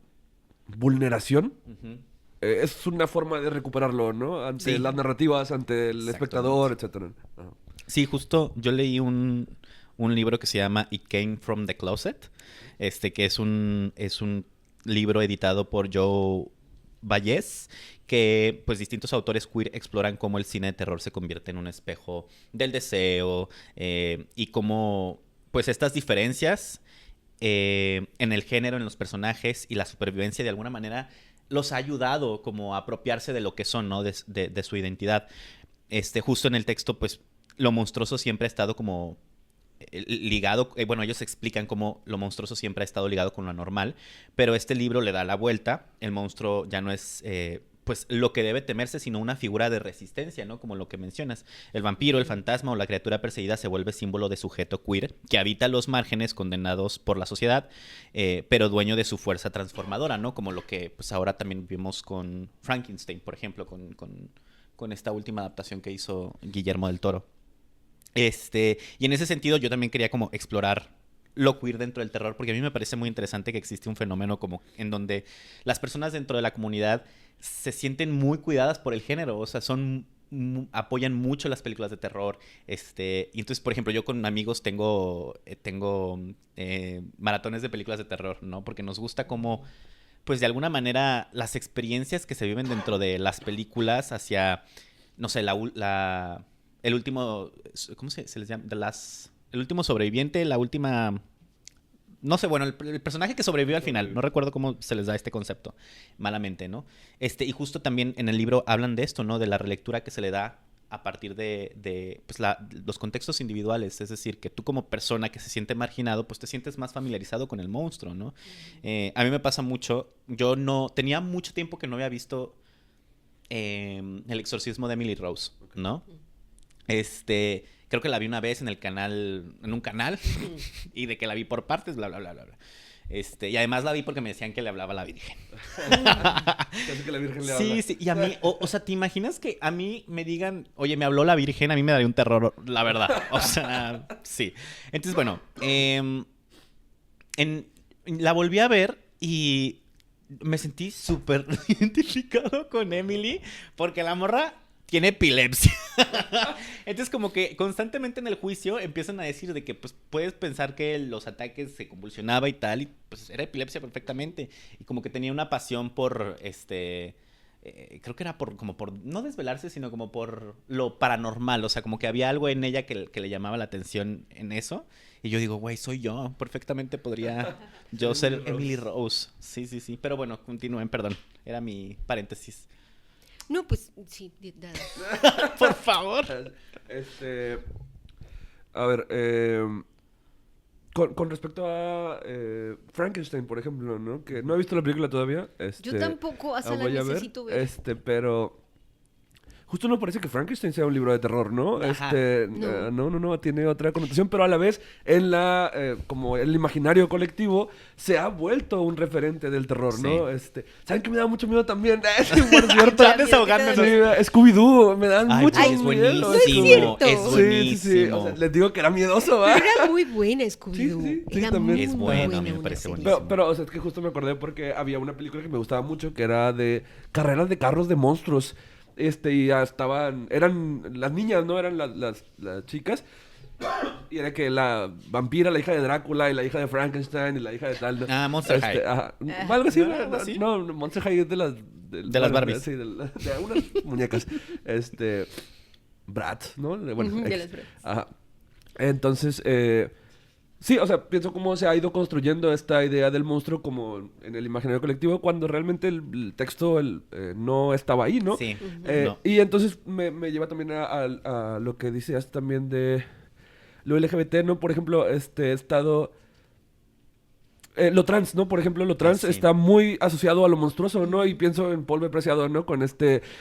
vulneración. Uh-huh. Es una forma de recuperarlo, ¿no? Ante Sí. las narrativas, ante el espectador, etcétera. Ajá. Sí, justo yo leí un libro que se llama It Came From the Closet, que es un libro editado por Joe Vallés, que pues distintos autores queer exploran cómo el cine de terror se convierte en un espejo del deseo y cómo pues estas diferencias en el género, en los personajes y la supervivencia de alguna manera los ha ayudado como a apropiarse de lo que son, ¿no? De su identidad. Justo en el texto pues lo monstruoso siempre ha estado como ligado, bueno, ellos explican cómo lo monstruoso siempre ha estado ligado con lo anormal, pero este libro le da la vuelta. El monstruo ya no es pues lo que debe temerse, sino una figura de resistencia, ¿no? Como lo que mencionas. El vampiro, el fantasma o la criatura perseguida se vuelve símbolo de sujeto queer que habita los márgenes condenados por la sociedad, pero dueño de su fuerza transformadora, ¿no? Como lo que pues ahora también vimos con Frankenstein, por ejemplo, con con esta última adaptación que hizo Guillermo del Toro. Y en ese sentido yo también quería como explorar lo queer dentro del terror, porque a mí me parece muy interesante que existe un fenómeno como en donde las personas dentro de la comunidad se sienten muy cuidadas por el género, o sea, apoyan mucho las películas de terror, y entonces, por ejemplo, yo con amigos tengo maratones de películas de terror, ¿no? Porque nos gusta como, pues de alguna manera, las experiencias que se viven dentro de las películas hacia, no sé, el último, ¿cómo se les llama? El último sobreviviente, la última... No sé, bueno, el personaje que sobrevivió al final. No recuerdo cómo se les da este concepto. Malamente, ¿no? Y justo también en el libro hablan de esto, ¿no? De la relectura que se le da a partir de pues los contextos individuales. Es decir, que tú como persona que se siente marginado, pues te sientes más familiarizado con el monstruo, ¿no? A mí me pasa mucho. Tenía mucho tiempo que no había visto El exorcismo de Emily Rose, ¿no? Creo que la vi una vez en un canal, y de que la vi por partes, bla, bla, bla, bla, bla. Y además la vi porque me decían que le hablaba a la Virgen. Casi que la Virgen le habla. Sí, y a mí, o sea, ¿te imaginas que a mí me digan, oye, me habló la Virgen? A mí me daría un terror, la verdad. O sea, sí. Entonces, bueno, la volví a ver y me sentí súper identificado con Emily, porque la morra tiene epilepsia. Entonces, como que constantemente en el juicio empiezan a decir de que pues puedes pensar que los ataques se convulsionaba y tal, y pues era epilepsia perfectamente. Y como que tenía una pasión por creo que era por no desvelarse, sino como por lo paranormal. O sea, como que había algo en ella que le llamaba la atención en eso. Y yo digo, güey, soy yo. Perfectamente podría yo ser Emily Rose. Sí, sí, sí. Pero bueno, continúen, perdón. Era mi paréntesis. No, pues sí, dale. Por favor. A ver, con respecto a Frankenstein, por ejemplo, ¿no? Que no he visto la película todavía. Yo tampoco, hasta la voy a necesito ver. Pero justo no parece que Frankenstein sea un libro de terror, ¿no? Ajá. No, tiene otra connotación, pero a la vez en como el imaginario colectivo se ha vuelto un referente del terror, ¿no? Sí. ¿Saben que me da mucho miedo también? Por cierto. Ya desahogándonos. Sí, Scooby-Doo, me dan mucho es miedo. buenísimo, No es cierto. es buenísimo. Sí. O sea, les digo que era miedoso, ¿va? Pero era muy buena Scooby-Doo. Sí, Era también. muy Es bueno, buena a mí me una parece serie. buenísimo. Pero, o sea, es que justo me acordé porque había una película que me gustaba mucho que era de carreras de carros de monstruos. Y ya eran las niñas, ¿no? Eran las chicas. Y era que la vampira, la hija de Drácula, y la hija de Frankenstein, y la hija de tal. ¿no? Ah, Monster High. Ajá. Algo así, ¿No era algo así? No, Monster High es de las... De las Barbies. Sí, de unas muñecas. Bratz, ¿no? Bueno, Ujú, de las Bratz. Ajá. Entonces, sí, o sea, pienso cómo se ha ido construyendo esta idea del monstruo como en el imaginario colectivo cuando realmente el texto no estaba ahí, ¿no? Sí. Ujú. Y entonces me lleva también a lo que decías también de lo LGBT, ¿no? Por ejemplo, he estado... lo trans, ¿no? Por ejemplo, lo trans Sí. está muy asociado a lo monstruoso, ¿no? Y pienso en Paul B. Preciado, ¿no? Con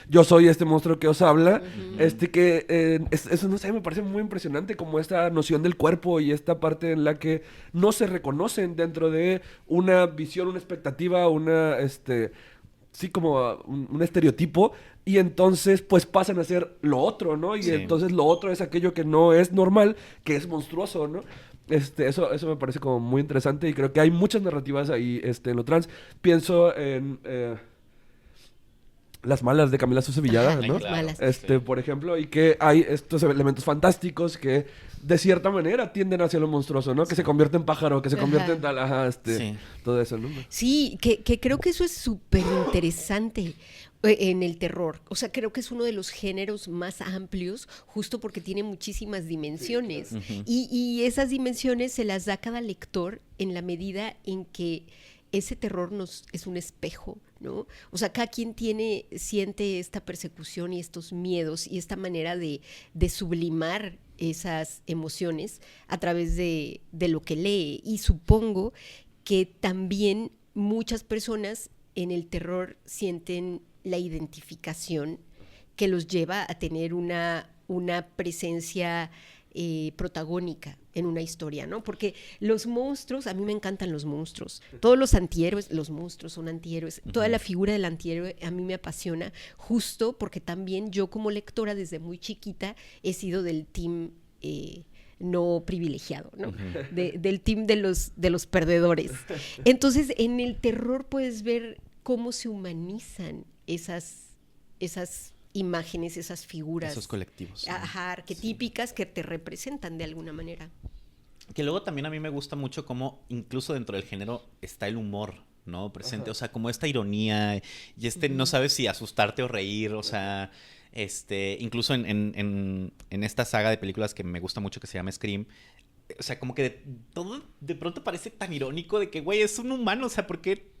yo soy este monstruo que os habla. Eso, no sé, me parece muy impresionante como esta noción del cuerpo y esta parte en la que no se reconocen dentro de una visión, una expectativa, sí, como un estereotipo, y entonces pues pasan a ser lo otro, ¿no? Y Sí. entonces lo otro es aquello que no es normal, que es monstruoso, ¿no? Eso me parece como muy interesante y creo que hay muchas narrativas ahí en lo trans. Pienso en Las malas de Camila Sosa Villada, Ajá, ¿no? Las malas. Sí. Por ejemplo, y que hay estos elementos fantásticos que de cierta manera tienden hacia lo monstruoso, ¿no? Que se convierte en pájaro, que se convierte en tal, Sí. todo eso, ¿no? Sí, que creo que eso es súper interesante en el terror. O sea, creo que es uno de los géneros más amplios, justo porque tiene muchísimas dimensiones. Ujú. Y esas dimensiones se las da cada lector en la medida en que ese terror es un espejo, ¿no? O sea, cada quien siente esta persecución y estos miedos y esta manera de sublimar esas emociones a través de lo que lee. Y supongo que también muchas personas en el terror sienten la identificación que los lleva a tener una presencia protagónica en una historia, ¿no? Porque los monstruos, a mí me encantan los monstruos. Todos los antihéroes, los monstruos son antihéroes. Toda la figura del antihéroe a mí me apasiona, justo porque también yo como lectora desde muy chiquita he sido del team no privilegiado, ¿no? Del team de los perdedores. Entonces, en el terror puedes ver cómo se humanizan esas imágenes, esas figuras. Esos colectivos. Ajá, arquetípicas que te representan de alguna manera. Que luego también a mí me gusta mucho cómo incluso dentro del género está el humor, ¿no? Presente, o sea, como esta ironía y no sabes si asustarte o reír, o sea, incluso en esta saga de películas que me gusta mucho que se llama Scream, o sea, como que todo de pronto parece tan irónico de que, güey, es un humano, o sea, ¿por qué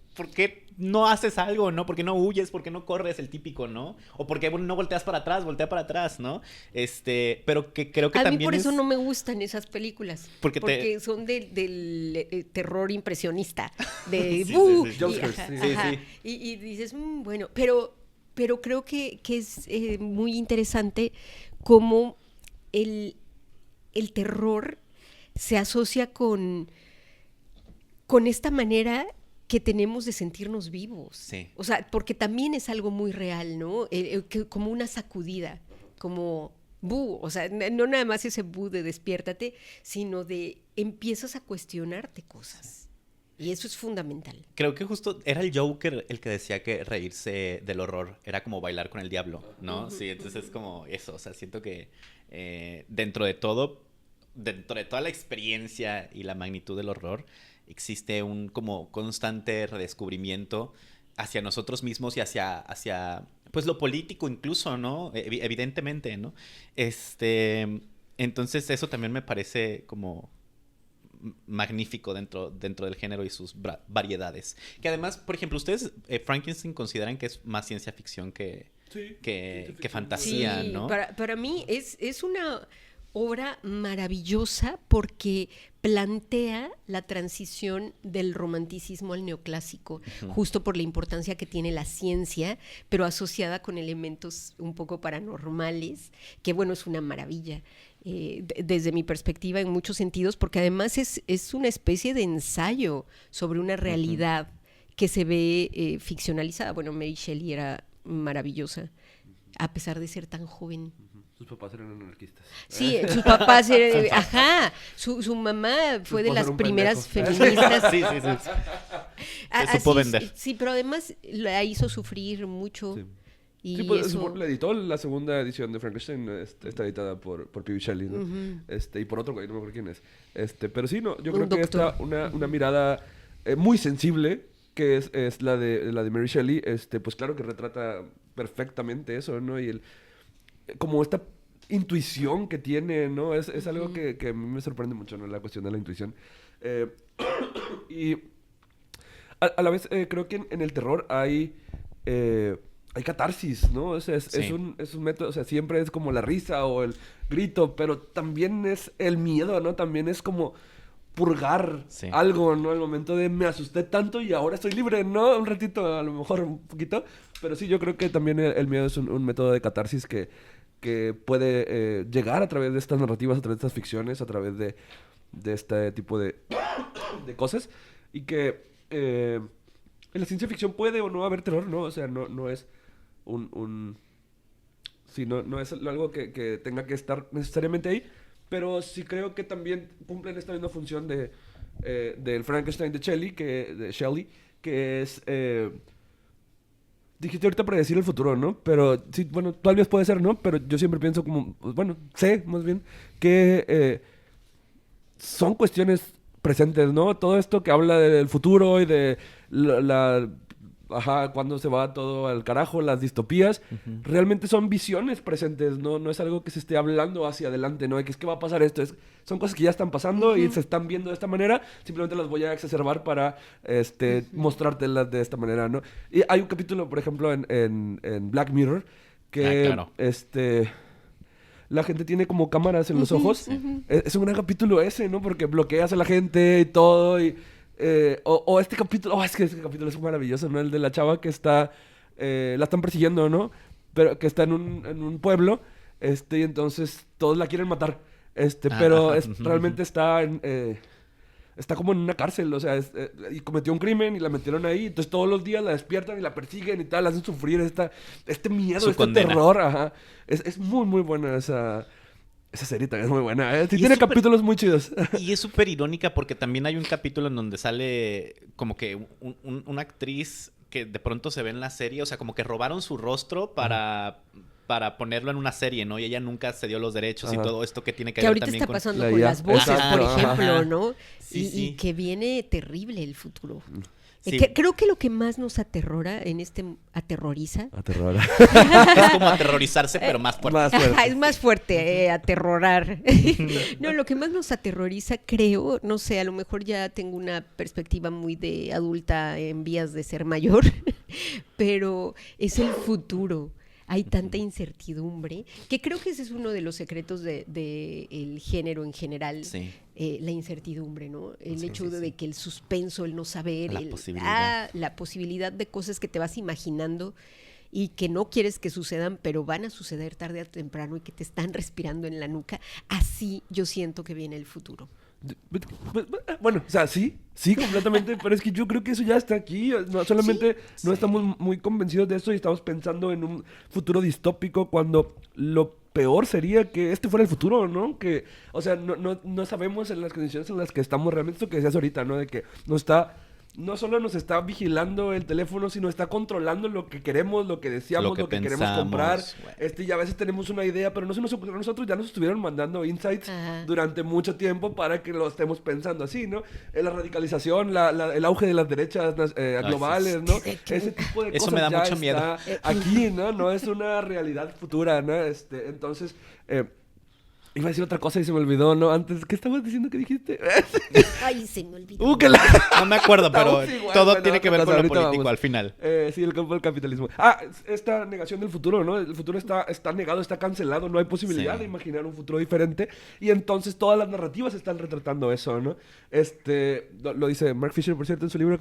no haces algo, no? ¿Por qué no huyes? ¿Por qué no corres? El típico, ¿no? O ¿por qué no volteas para atrás? Voltea para atrás, ¿no? Pero que creo que a también mí por eso no me gustan esas películas. Porque son del terror impresionista. De Sí, ¡buh! sí, sí. Y dices, bueno, pero creo que es muy interesante cómo el terror se asocia con esta manera que tenemos de sentirnos vivos. Sí. O sea, porque también es algo muy real, ¿no? Como una sacudida, como bu, o sea, no nada más ese bu de despiértate, sino de empiezas a cuestionarte cosas. Y eso es fundamental. Creo que justo era el Joker el que decía que reírse del horror era como bailar con el diablo, ¿no? Sí, entonces es como eso, o sea, siento que dentro de toda la experiencia y la magnitud del horror, existe un como constante redescubrimiento hacia nosotros mismos y hacia pues lo político incluso, ¿no? Evidentemente, ¿no? Entonces eso también me parece como magnífico dentro del género y sus variedades. Que además, por ejemplo, ustedes Frankenstein consideran que es más ciencia ficción que fantasía, sí, ¿no? Para mí es una obra maravillosa porque plantea la transición del romanticismo al neoclásico, justo por la importancia que tiene la ciencia, pero asociada con elementos un poco paranormales, que bueno, es una maravilla. Desde mi perspectiva en muchos sentidos, porque además es una especie de ensayo sobre una realidad que se ve ficcionalizada. Bueno, Mary Shelley era maravillosa, a pesar de ser tan joven. Sus papás eran anarquistas. Sí, sus papás eran... Ajá, su mamá fue de las primeras feministas. Sí. Se supo vender. Sí, pero además la hizo sufrir mucho. Sí. Y sí, pues, eso... le editó la segunda edición de Frankenstein, está editada por P.B. Shelley, ¿no? Y por otro güey, no me acuerdo quién es. Pero sí, no, yo creo que está una mirada muy sensible, que es la de Mary Shelley, pues claro que retrata perfectamente eso, ¿no? Y como esta intuición que tiene, ¿no? Es algo que a mí me sorprende mucho, ¿no? La cuestión de la intuición. Y a la vez creo que en el terror hay catarsis, ¿no? O sea, es un método, o sea, siempre es como la risa o el grito, pero también es el miedo, ¿no? También es como purgar algo, ¿no? El momento de me asusté tanto y ahora estoy libre, ¿no? Un ratito, a lo mejor un poquito, pero sí, yo creo que también el miedo es un método de catarsis que puede llegar a través de estas narrativas, a través de estas ficciones, a través de este tipo de cosas, y que en la ciencia ficción puede o no haber terror, ¿no? O sea, no es sí, no es algo que tenga que estar necesariamente ahí, pero sí creo que también cumplen esta misma función del Frankenstein de Shelley, que es... dijiste ahorita predecir el futuro, ¿no? Pero sí, bueno, tal vez puede ser, ¿no? Pero yo siempre pienso como, pues, bueno, sé más bien que son cuestiones presentes, ¿no? Todo esto que habla del futuro y de cuando se va todo al carajo, las distopías, realmente son visiones presentes, ¿no? No es algo que se esté hablando hacia adelante, ¿no? Es que va a pasar esto. Son cosas que ya están pasando y se están viendo de esta manera. Simplemente las voy a exacerbar para mostrártelas de esta manera, ¿no? Y hay un capítulo, por ejemplo, en Black Mirror que claro. La gente tiene como cámaras en los ojos. Es un gran capítulo ese, ¿no? Porque bloqueas a la gente y todo y... este capítulo, es que este capítulo es maravilloso, ¿no? El de la chava que la están persiguiendo, ¿no? Pero que está en un pueblo, y entonces todos la quieren matar. pero Ajá. realmente está está como en una cárcel, o sea, y cometió un crimen y la metieron ahí, entonces todos los días la despiertan y la persiguen y tal, la hacen sufrir este miedo, Su este condena. terror, ajá. Es muy, muy buena esa serie, también es muy buena, ¿eh? Sí, Y tiene es súper- capítulos muy chidos. Y es súper irónica porque también hay un capítulo en donde sale como que una actriz que de pronto se ve en la serie, o sea, como que robaron su rostro para ponerlo en una serie, ¿no? Y ella nunca se dio los derechos y Ajá. todo esto que tiene que Que ver ahorita también está con... pasando La con IA. las voces, Exacto, por ajá. ejemplo, ¿no? Sí, y sí. que viene terrible el futuro. Sí. Creo que lo que más nos aterroriza, Aterradora. Es como aterrorizarse, pero más fuerte. Más fuerte. es más fuerte, aterrorar. No, lo que más nos aterroriza, creo, no sé, a lo mejor ya tengo una perspectiva muy de adulta en vías de ser mayor, pero es el futuro. Hay tanta incertidumbre, que creo que ese es uno de los secretos de el género en general, Sí. la incertidumbre, ¿no? El Sí, hecho sí, de sí. que el suspenso, el no saber, La posibilidad. la posibilidad de cosas que te vas imaginando y que no quieres que sucedan, pero van a suceder tarde o temprano y que te están respirando en la nuca. Así yo siento que viene el futuro. Bueno, o sea, sí, completamente, pero es que yo creo que eso ya está aquí, no, solamente no sí. estamos muy convencidos de esto y estamos pensando en un futuro distópico cuando lo peor sería que este fuera el futuro, ¿no? Que, o sea, no sabemos en las condiciones en las que estamos realmente, esto que decías ahorita, ¿no? De que no solo nos está vigilando el teléfono, sino está controlando lo que queremos, lo que deseamos, lo que queremos pensamos, comprar. güey. Y a veces tenemos una idea, pero no se nos ocurrió a nosotros, ya nos estuvieron mandando insights Ajá. durante mucho tiempo para que lo estemos pensando así, ¿no? La radicalización, el auge de las derechas globales, ¿no? Ese tipo de Eso cosas me da ya mucho miedo. está aquí, ¿no? No es una realidad futura, ¿no? Entonces, iba a decir otra cosa y se me olvidó, ¿no? Antes, ¿qué estabas diciendo que dijiste? Ay, se me olvidó. Que la... No me acuerdo, pero Estamos igual, todo bueno, tiene que ver otra con lo cosa, ahorita político vamos. al final. Sí, el campo del capitalismo. Esta negación del futuro, ¿no? El futuro está negado, está cancelado, no hay posibilidad Sí. de imaginar un futuro diferente. Y entonces todas las narrativas están retratando eso, ¿no? Lo dice Mark Fisher, por cierto, en su libro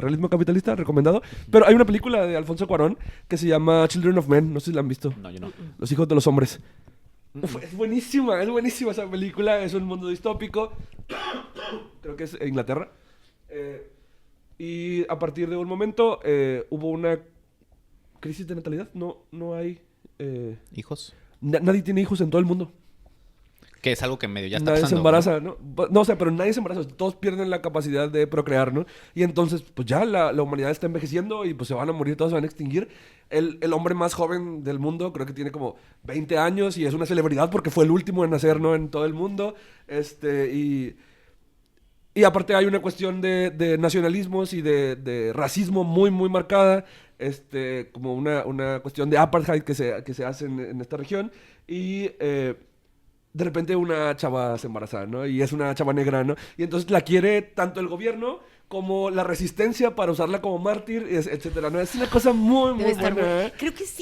Realismo Capitalista, recomendado. Pero hay una película de Alfonso Cuarón que se llama Children of Men, no sé si la han visto. No, yo no. Los hijos de los hombres. Es buenísima esa película. Es un mundo distópico. Creo que es Inglaterra. Y a partir de un momento hubo una crisis de natalidad. No hay... ¿Hijos? nadie tiene hijos en todo el mundo. Que es algo que medio ya está Nadie se pasando. embaraza, ¿no? No, o sea, pero nadie se embaraza. Todos pierden la capacidad de procrear, ¿no? Y entonces, pues ya la humanidad está envejeciendo y pues se van a morir, todos se van a extinguir. El hombre más joven del mundo, creo que tiene como 20 años y es una celebridad porque fue el último en nacer, ¿no? En todo el mundo. Y aparte hay una cuestión de nacionalismos y de racismo muy, muy marcada. Como una cuestión de apartheid que se hace en esta región. Y... de repente una chava se embaraza, ¿no? Y es una chava negra, ¿no? Y entonces la quiere tanto el gobierno como la resistencia para usarla como mártir, etcétera, ¿no? Es una cosa muy, muy Debe estar buena, muy- ¿eh?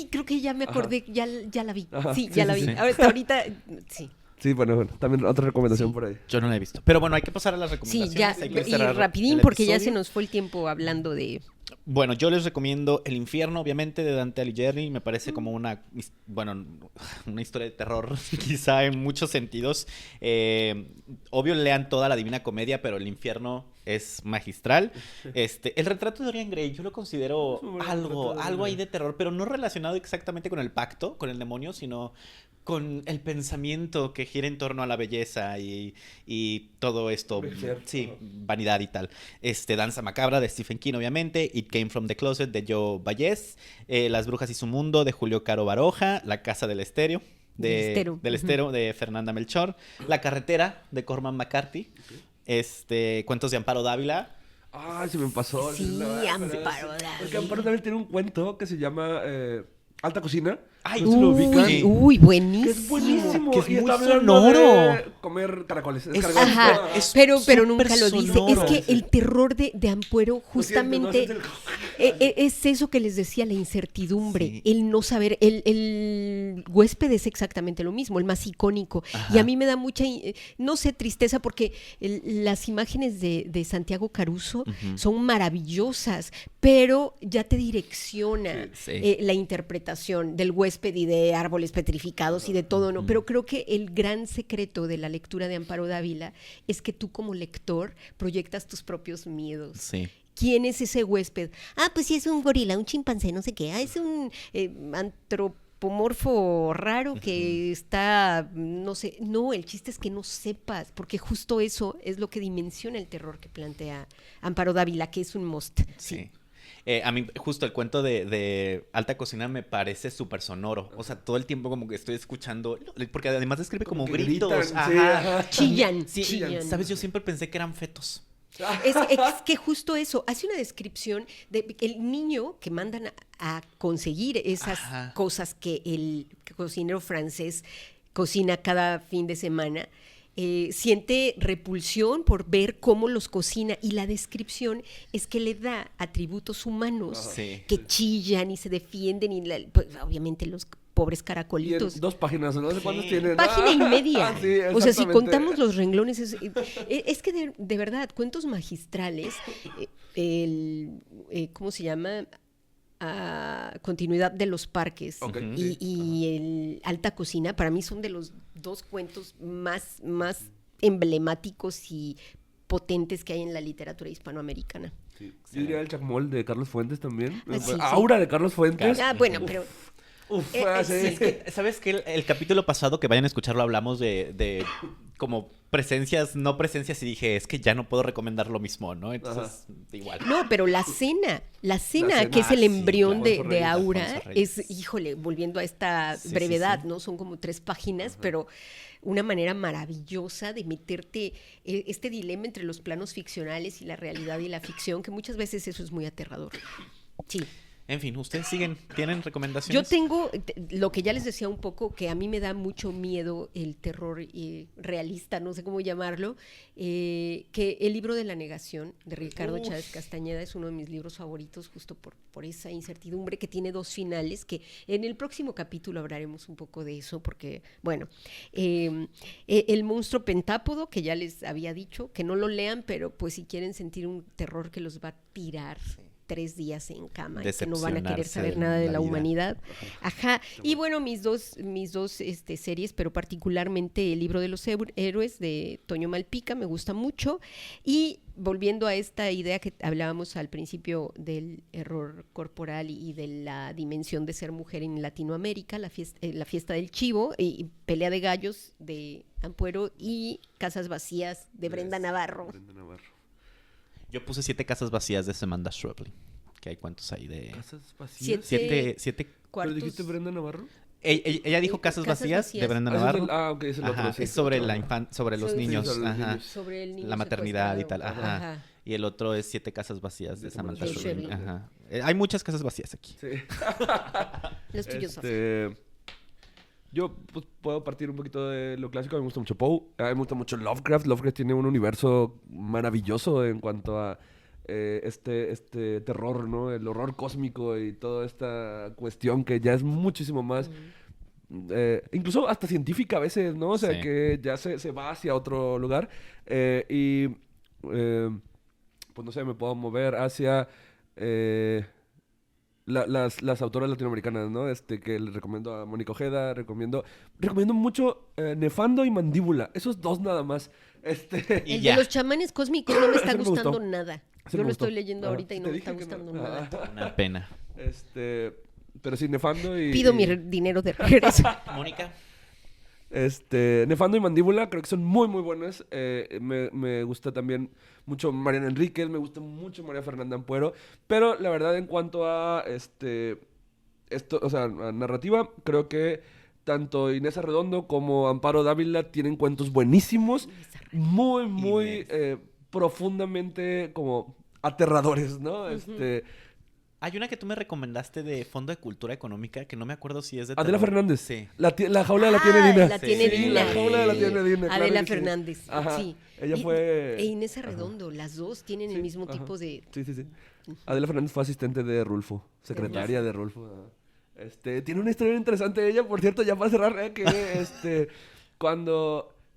creo que ya me acordé, ya la vi. Ajá, Sí, sí, ya sí, la vi. sí. Hasta ahorita, sí. Sí, bueno, también otra recomendación por ahí. Yo no la he visto. Pero bueno, hay que pasar a las Sí, recomendaciones. ya, Hay que y cerrar rapidín el porque ya episodio. se nos fue el tiempo hablando de... Bueno, yo les recomiendo El Infierno, obviamente, de Dante Alighieri. Me parece como una historia de terror, quizá en muchos sentidos. Obvio, lean toda la Divina Comedia, pero El Infierno es magistral. El retrato de Dorian Gray, yo lo considero Es un buen retrato de Dorian algo ahí Gray. de terror, pero no relacionado exactamente con el pacto, con el demonio, sino con el pensamiento que gira en torno a la belleza y todo esto. Envejecer. Sí, vanidad y tal. Danza Macabra de Stephen King, obviamente. It Came From the Closet de Joe Vallés. Las Brujas y su Mundo de Julio Caro Baroja. La Casa del Estero. Del Estero de Fernanda Melchor. La Carretera de Corman McCarthy. Cuentos de Amparo Dávila. Ay, se me pasó. Sí, pero Amparo Porque Dávila. Amparo también tiene un cuento que se llama Alta Cocina. Ay, no sé si lo ubican. sí. Uy, Que buenísimo. es buenísimo. Que es y muy está hablando sonoro. de comer caracoles. Es- Escargots, Ajá, ¿no? es pero súper nunca lo dice. sonoro. Es que el terror de Ampuero Lo siento, no, justamente ese es es eso que les decía, la incertidumbre, Sí. el no saber. El huésped es exactamente lo mismo, el más icónico. Ajá. Y a mí me da mucha, no sé, tristeza porque las imágenes de Santiago Caruso Ujú. son maravillosas, pero ya te direcciona Sí. la interpretación del huésped. huésped y de árboles petrificados y de todo, ¿no? Pero creo que el gran secreto de la lectura de Amparo Dávila es que tú como lector proyectas tus propios miedos. Sí. ¿Quién es ese huésped? Ah, pues sí, es un gorila, un chimpancé, no sé qué. Ah, es un antropomorfo raro que está, no sé. No, el chiste es que no sepas, porque justo eso es lo que dimensiona el terror que plantea Amparo Dávila, que es un must. Sí. A mí justo el cuento de Alta Cocina me parece súper sonoro. O sea, todo el tiempo como que estoy escuchando, porque además describe como gritos. Gritan, sí, Ajá. Chillan, Sí, chillan. ¿sabes? Yo siempre pensé que eran fetos. Es que justo eso, hace una descripción de el niño que mandan a conseguir esas Ajá. cosas que el cocinero francés cocina cada fin de semana. Siente repulsión por ver cómo los cocina y la descripción es que le da atributos humanos Sí. que chillan y se defienden y pues, obviamente los pobres Y en caracolitos. 2 páginas, no sé cuántos tienen. Página y media. Sí, o sea, si exactamente. contamos los renglones, es que de verdad, cuentos magistrales, ¿cómo se llama? Continuidad de los parques Ok, y, sí. y el Alta Cocina, para mí son de los 2 cuentos más emblemáticos y potentes que hay en la literatura hispanoamericana. Sí. Yo diría el Chacmol de Carlos Fuentes también. Sí, sí. Aura de Carlos Fuentes. Bueno, pero Uf, sí, sí. es que ¿Sabes qué? El capítulo pasado, que vayan a escucharlo, hablamos de como presencias, no presencias, y dije, es que ya no puedo recomendar lo mismo, ¿no? Entonces, igual. no, pero la cena, cena, que es el sí, embrión Alfonso de Reyes, Aura, Alfonso Reyes. es, híjole, volviendo a esta Sí, brevedad, sí, sí. ¿no? Son como 3 páginas, pero una manera maravillosa de meterte este dilema entre los planos ficcionales y la realidad y la ficción, que muchas veces eso es muy aterrador. Sí. En fin, ¿ustedes tienen recomendaciones? Yo tengo lo que ya les decía un poco, que a mí me da mucho miedo el terror realista, no sé cómo llamarlo, que el libro de la negación de Ricardo Chávez Castañeda es uno de mis libros favoritos justo por esa incertidumbre que tiene 2 finales, que en el próximo capítulo hablaremos un poco de eso, porque, bueno, el monstruo pentápodo, que ya les había dicho, que no lo lean, pero pues si quieren sentir un terror que los va a tirar 3 días en cama y que no van a querer saber nada de la humanidad. Ajá. Y bueno, mis dos series, pero particularmente el libro de los héroes de Toño Malpica, me gusta mucho. Y volviendo a esta idea que hablábamos al principio del error corporal y de la dimensión de ser mujer en Latinoamérica, la fiesta del chivo y pelea de gallos de Ampuero y Casas vacías de Brenda Navarro. Brenda Navarro. Yo puse 7 casas vacías de Samantha Schweblin. Que hay cuántos ahí de... Casas vacías. 7 ¿Pero Cuartos. dijiste Brenda Navarro? Ella dijo casas Casas vacías vacías. de Brenda Ah, ese es Navarro. el- ok, es el otro. Ajá, sí. es sobre sobre los Sí, niños. sobre los Ajá. niños. Sobre el niño La maternidad y tal. secuestrado. Ajá. Y el otro es 7 casas vacías de De Samantha Samantha Schweblin. Schweblin. Ajá. Hay muchas casas vacías aquí. Sí. Los tuyos, Sof. Yo pues, puedo partir un poquito de lo clásico. A mí me gusta mucho Poe. A mí me gusta mucho Lovecraft. Lovecraft tiene un universo maravilloso en cuanto a este terror, ¿no? El horror cósmico y toda esta cuestión que ya es muchísimo más... incluso hasta científica a veces, ¿no? O sea, Sí. que ya se va hacia otro lugar. Pues no sé, me puedo mover hacia... las autoras latinoamericanas, ¿no? Que les recomiendo a Mónica Ojeda, recomiendo mucho Nefando y Mandíbula, esos 2 nada más. Y El ya. de los chamanes cósmicos no me está Ese me gustando gustó. nada. Ese Yo me lo gustó. estoy leyendo Ajá, ahorita y sí no te me está dije que gustando no. nada. Ajá. Una pena. Pero sí, Nefando y... Pido mi dinero de regreso. Mónica. Nefando y Mandíbula creo que son muy, muy buenas. Me gusta también mucho Mariana Enríquez, me gusta mucho María Fernanda Ampuero. Pero la verdad, en cuanto a o sea, a narrativa, creo que tanto Inés Arredondo como Amparo Dávila tienen cuentos buenísimos, muy, muy Inés. profundamente como aterradores, ¿no? Hay una que tú me recomendaste de Fondo de Cultura Económica que no me acuerdo si es de Adela terror. Fernández. Sí. La jaula la tiene Dina. La tiene Sí, Dina. la jaula la tiene Dina. claro Adela que sí. Fernández. Ajá. Sí. Ella fue... E Inés Arredondo, las dos tienen Sí, el mismo ajá. tipo de... Sí, sí, sí. Adela Fernández fue asistente de Rulfo, secretaria de Rulfo. Tiene una historia interesante ella, por cierto, ya para cerrar, que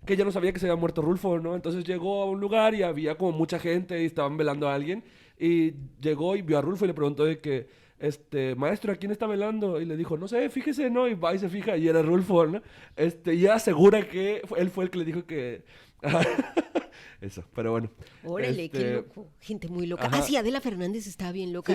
que ella no sabía que se había muerto Rulfo, ¿no? Entonces llegó a un lugar y había como mucha gente y estaban velando a alguien y llegó y vio a Rulfo y le preguntó de que maestro, ¿a quién está velando? Y le dijo, no sé, fíjese, ¿no? Y va y se fija, y era Rulfo, ¿no? Y ella asegura que él fue el que le dijo que... Eso, pero bueno. Órale, qué loco. Gente muy loca. Ajá. Ah, sí, Adela Fernández estaba bien loca.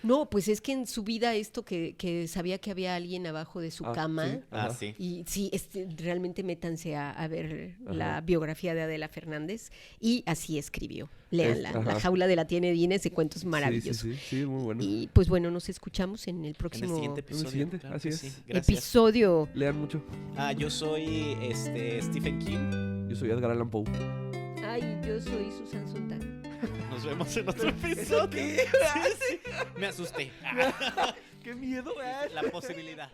No, pues es que en su vida esto que sabía que había alguien abajo de su cama. Sí, ajá. Sí. Y sí, realmente métanse a ver la Ajá. biografía de Adela Fernández. Y así escribió. Léanla. ajá. La jaula de la tiene Dina, ese cuento es maravilloso. Sí, muy bueno. Y pues bueno, nos escuchamos en el En el próximo siguiente En el episodio. siguiente, claro así que es. sí. Gracias. episodio. Lean mucho. Yo soy Stephen King. Yo soy Edgar Allan Poe. Ay, yo soy Susan Sontag. Nos vemos en otro episodio. qué? Sí. Me asusté. ¡Qué miedo! La posibilidad.